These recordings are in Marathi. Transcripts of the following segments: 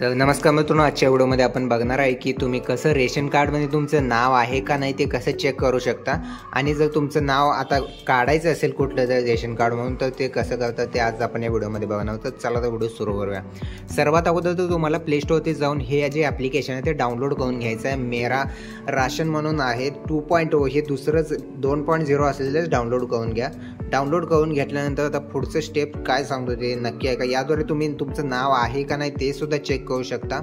तर नमस्कार मित्रांनो, आजच्या व्हिडिओमध्ये आपण बघणार आहे की तुम्ही कसं रेशन कार्डमध्ये तुमचं नाव आहे का नाही ते कसं चेक करू शकता. आणि जर तुमचं नाव आता काढायचं असेल कुठलं जर रेशन कार्ड म्हणून तर ते कसं करतात ते आज आपण या व्हिडिओमध्ये बघणार आहोत. तर चला तर व्हिडिओ सुरू करूया. सर्वात अगोदर तर तुम्हाला प्ले स्टोअरवरती जाऊन हे जे ॲप्लिकेशन आहे ते डाउनलोड करून घ्यायचं आहे. मेरा राशन म्हणून आहे 2.0, हे दुसरंच 2.0 असलेलंच डाउनलोड करून घ्या. डाउनलोड करून घेतल्यानंतर आता पुढचं स्टेप काय सांगतो ते नक्की आहे का, याद्वारे तुम्ही तुमचं नाव आहे का नाही ते सुद्धा चेक करू शकता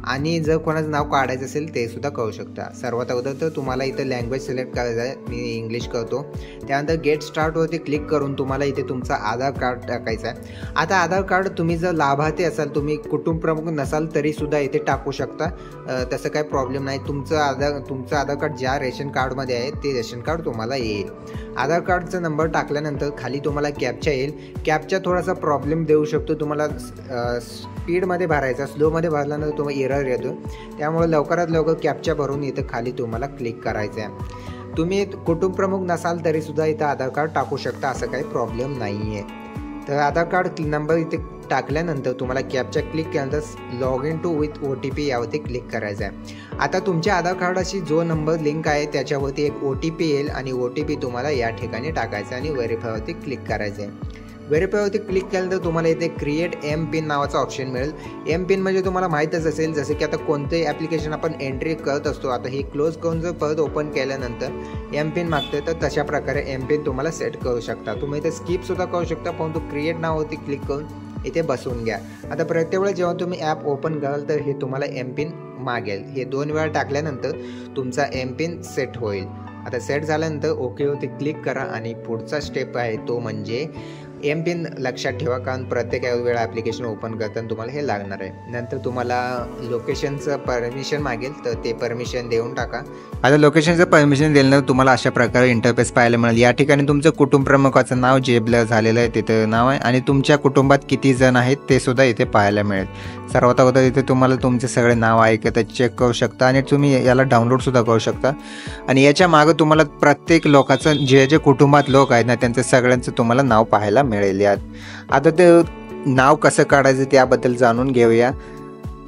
आणि जर कोणाचं नाव काढायचं असेल ते सुद्धा करू शकता. सर्वात अगोदर तर तुम्हाला इथं लँग्वेज सिलेक्ट करायचं आहे. मी इंग्लिश करतो. त्यानंतर गेट स्टार्टवरती क्लिक करून तुम्हाला इथे तुमचं आधार कार्ड टाकायचं आहे. आता आधार कार्ड तुम्ही जर लाभार्थी असाल, तुम्ही कुटुंब प्रमुख नसाल तरी सुद्धा इथे टाकू शकता. तसं काही प्रॉब्लेम नाही. तुमचं आधार कार्ड ज्या रेशन कार्डमध्ये आहे ते रेशन कार्ड तुम्हाला येईल. आधार कार्डचा नंबर टाकल्यानंतर खाली तुम्हाला कॅप्चा येईल. कॅप्चा थोडासा प्रॉब्लेम देऊ शकतो. तुम्हाला स्पीडमध्ये भरायचा, स्लोमध्ये भरल्यानंतर तुम्हाला एरर येतो. त्यामुळे लवकरात लवकर कॅप्चा भरून इथं खाली तुम्हाला क्लिक करायचं आहे. तुम्ही कुटुंब प्रमुख नसाल तरीसुद्धा इथं आधार कार्ड टाकू शकता, असं काही प्रॉब्लेम नाही आहे. तर आधार कार्ड नंबर इथे टाकल्यानंतर तुम्हाला कॅप्चा क्लिक केल्यानंतर log in to with OTP यावरती क्लिक करायचं आहे. आता तुमच्या आधार कार्डाशी जो नंबर लिंक आहे त्याच्यावरती एक OTP येईल आणि OTP तुम्हाला या ठिकाणी टाकायचा आणि व्हेरीफायवरती क्लिक करायचं आहे. व्हेरीफायवरती क्लिक केल्यानंतर तुम्हाला इथे क्रिएट MPIN नावाचा ऑप्शन मिळेल. MPIN म्हणजे तुम्हाला माहीतच असेल, जसं की आता कोणतेही ॲप्लिकेशन आपण एंट्री करत असतो. आता हे क्लोज करून जर परत ओपन केल्यानंतर MPIN मागते तर तशा प्रकारे MPIN तुम्हाला सेट करू शकता. तुम्ही इथे स्किपसुद्धा करू शकता, परंतु क्रिएट नावावरती क्लिक करून इथे बसवून घ्या. आता प्रत्येक वेळेस जेव्हा तुम्ही ॲप ओपन कराल तर हे तुम्हाला MPIN मागेल. हे 2 वेळा टाकल्यानंतर तुमचा MPIN सेट होईल. आता सेट झाल्यानंतर ओकेवरती क्लिक करा आणि पुढचा स्टेप आहे तो म्हणजे MPIN लक्षात ठेवा, कारण प्रत्येक वेळा ॲप्लिकेशन ओपन करताना तुम्हाला हे लागणार आहे. नंतर तुम्हाला लोकेशनचं परमिशन मागेल तर ते परमिशन देऊन टाका. आता लोकेशनचं परमिशन दिल्यानंतर तुम्हाला अशा प्रकारे इंटरफेस पाहायला मिळेल. या ठिकाणी तुमचं कुटुंब प्रमुखाचं नाव जे ब्लर झालेलं आहे तिथं नाव आहे आणि तुमच्या कुटुंबात किती जण आहेत ते सुद्धा इथे पाहायला मिळेल. सर्वात अगोदर इथे तुम्हाला तुमचे सगळे नाव आहे का ते चेक करू शकता आणि तुम्ही याला डाउनलोडसुद्धा करू शकता. आणि याच्या मागं तुम्हाला प्रत्येक लोकांचं जे कुटुंबात लोक आहेत ना त्यांचं सगळ्यांचं तुम्हाला नाव पाहायला मिळेल यात. आता ते नाव कसं काढायचं त्याबद्दल जाणून घेऊया.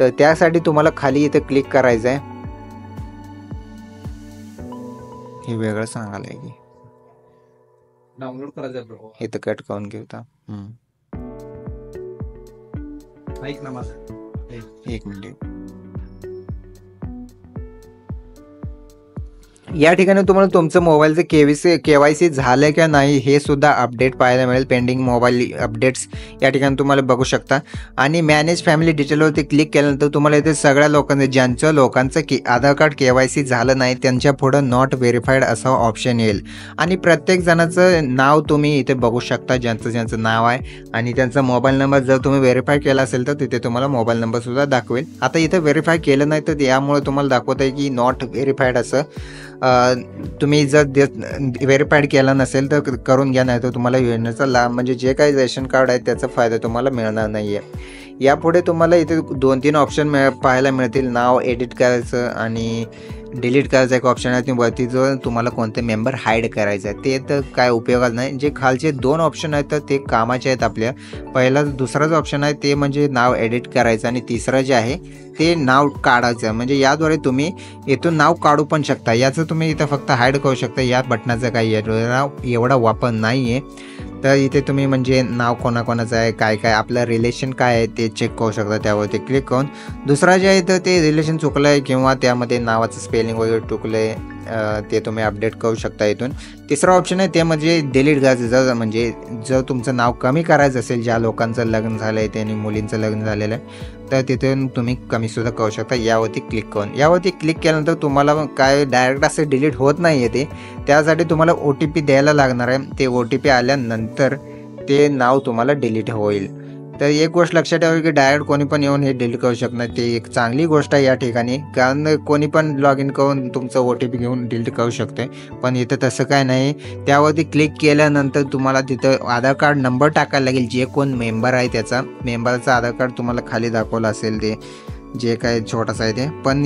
तर त्यासाठी तुम्हाला खाली इथे क्लिक करायचं आहे. हे वेगळं सांगायला की डाउनलोड करायचं इथं कट करून घेऊता. ऐक ना माझं एक मिनिट. या ठिकाणी तुम्हाला तुमचं मोबाईलचं KYC झालं का नाही हे सुद्धा अपडेट पाहायला मिळेल. पेंडिंग मोबाईल अपडेट्स या ठिकाणी तुम्हाला बघू शकता. आणि मॅनेज फॅमिली डिटेलवरती क्लिक केल्यानंतर तुम्हाला इथे सगळ्या लोकांचं आधार कार्ड KYC झालं नाही त्यांच्या पुढं नॉट व्हेरीफाईड असं ऑप्शन येईल. आणि प्रत्येक जणाचं नाव तुम्ही इथे बघू शकता, ज्यांचं नाव आहे आणि त्यांचा मोबाईल नंबर जर तुम्ही व्हेरीफाय केला असेल तर तिथे तुम्हाला मोबाईल नंबरसुद्धा दाखवेल. आता इथे व्हेरीफाय केलं नाही तर यामुळे तुम्हाला दाखवत आहे की नॉट व्हेरीफाईड असं. तुम्ही जर व्हेरीफाईड केला नसेल तर करून घ्या, नाही तर तुम्हाला योजनेचा लाभ म्हणजे जे काही रेशन कार्ड आहे त्याचा फायदा तुम्हाला मिळणार नाही आहे. यापुढे तुम्हाला इथे 2-3 ऑप्शन पाहायला मिळतील. नाव एडिट करायचं आणि डिलीट करायचं एक ऑप्शन आहे. वरती जो तुम्हाला कोणते मेंबर हाईड करायचं आहे ते तर काय उपयोगात नाही. जे खालचे 2 ऑप्शन आहेत तर ते कामाचे आहेत आपल्या. दुसरा जो ऑप्शन आहे ते म्हणजे नाव एडिट करायचं आणि तिसरं जे आहे ते नाव काढायचं. म्हणजे याद्वारे तुम्ही इथून नाव काढू पण शकता. याचं तुम्ही इथं फक्त हाईड करू शकता. या बटनाचा काही एवढा वापर नाही आहे. तर इथे तुम्ही म्हणजे नाव कोणाकोणाचं आहे, काय आपलं रिलेशन काय आहे ते चेक करू शकता. त्यावरती क्लिक करून दुसरा जे आहे तर ते रिलेशन चुकलं आहे किंवा त्यामध्ये नावाचं स्पेलिंग वगैरे चुकलं आहे ते तुम्ही अपडेट करू शकता इथून. तिसरा ऑप्शन आहे ते म्हणजे डिलीट करायचं. जर तुमचं नाव कमी करायचं असेल, ज्या लोकांचं लग्न झालं आहे त्यांनी मुलींचं लग्न झालेलं आहे तर तिथून तुम्ही कमीसुद्धा करू शकता. यावरती क्लिक करून यावरती क्लिक केल्यानंतर तुम्हाला काय डायरेक्ट असं डिलीट होत नाही आहे ते. त्यासाठी तुम्हाला OTP द्यायला लागणार आहे. ते OTP आल्यानंतर ते नाव तुम्हाला डिलीट होईल. तर एक गोष्ट लक्षात ठेवा की डायरेक्ट कोणी पण येऊन हे डिलीट करू शकत नाही. ते एक चांगली गोष्ट आहे या ठिकाणी, कारण कोणी पण लॉग इन करून तुमचं OTP घेऊन डिलीट करू शकते. पण इथं तसं काय नाही. त्यावरती क्लिक केल्यानंतर तुम्हाला तिथं आधार कार्ड नंबर टाकायला लागेल. जे कोण मेंबर आहे मेंबरचा आधार कार्ड तुम्हाला खाली दाखवलं असेल ते जे काय छोटासा आहे ते. पण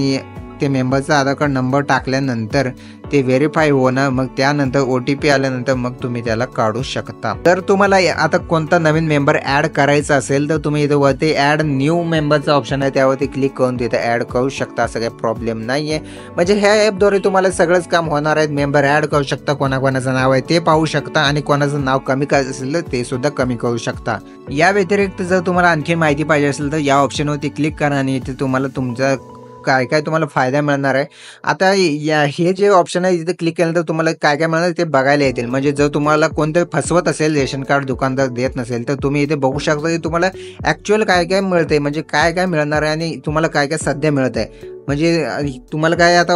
ते मेंबरचा आधार कार्ड नंबर टाकल्यानंतर ते व्हेरीफाय होणं, मग त्यानंतर OTP आल्यानंतर मग तुम्ही त्याला काढू शकता. तर तुम्हाला आता कोणता नवीन मेंबर ॲड करायचा असेल तर तुम्ही इथं वरती ॲड न्यू मेंबरचा ऑप्शन आहे, त्यावरती क्लिक करून तिथे ॲड करू शकता. असं काही प्रॉब्लेम नाही आहे. म्हणजे ह्या ॲपद्वारे तुम्हाला सगळंच काम होणार आहे. मेंबर ॲड करू शकता, कोणाकोणाचं नाव आहे ते पाहू शकता आणि कोणाचं नाव कमी करायचं असेल तर ते सुद्धा कमी करू शकता. या व्यतिरिक्त जर तुम्हाला आणखी माहिती पाहिजे असेल तर या ऑप्शनवरती क्लिक करा आणि इथे तुम्हाला तुमचा काय काय तुम्हाला फायदा मिळणार आहे. आता हे जे ऑप्शन आहे इथे क्लिक केलं तर तुम्हाला काय काय मिळणार ते बघायला येतील. म्हणजे जर तुम्हाला कोणतरी फसवत असेल, रेशन कार्ड दुकानदार देत नसेल, तर तुम्ही इथे बघू शकता की तुम्हाला ॲक्च्युअल काय काय मिळतंय, म्हणजे काय काय मिळणार आहे आणि तुम्हाला काय काय सध्या मिळत आहे. म्हणजे तुम्हाला काय आता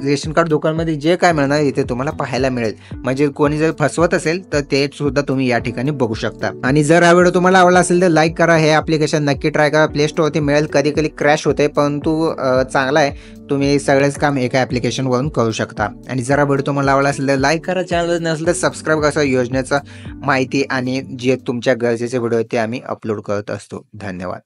रेशन कार्ड दुकानमध्ये जे काय मिळणार इथे तुम्हाला पाहायला मिळेल. म्हणजे कोणी जर फसवत असेल तर ते सुद्धा तुम्ही या ठिकाणी बघू शकता. आणि जर हा व्हिडिओ तुम्हाला आवडला असेल तर लाईक करा. हे ॲप्लिकेशन नक्की ट्राय करा. प्ले स्टोअरवरती मिळेल. कधी कधी क्रॅश होते परंतु चांगला आहे. तुम्ही सगळेच काम एका ॲप्लिकेशनवरून करू शकता. आणि जर हा व्हिडिओ तुम्हाला आवडला असेल तर लाईक करा. चॅनल नसेल तर सबस्क्राईब करा. योजनेचा माहिती आणि जे तुमच्या गरजेचे व्हिडिओ ते आम्ही अपलोड करत असतो. धन्यवाद.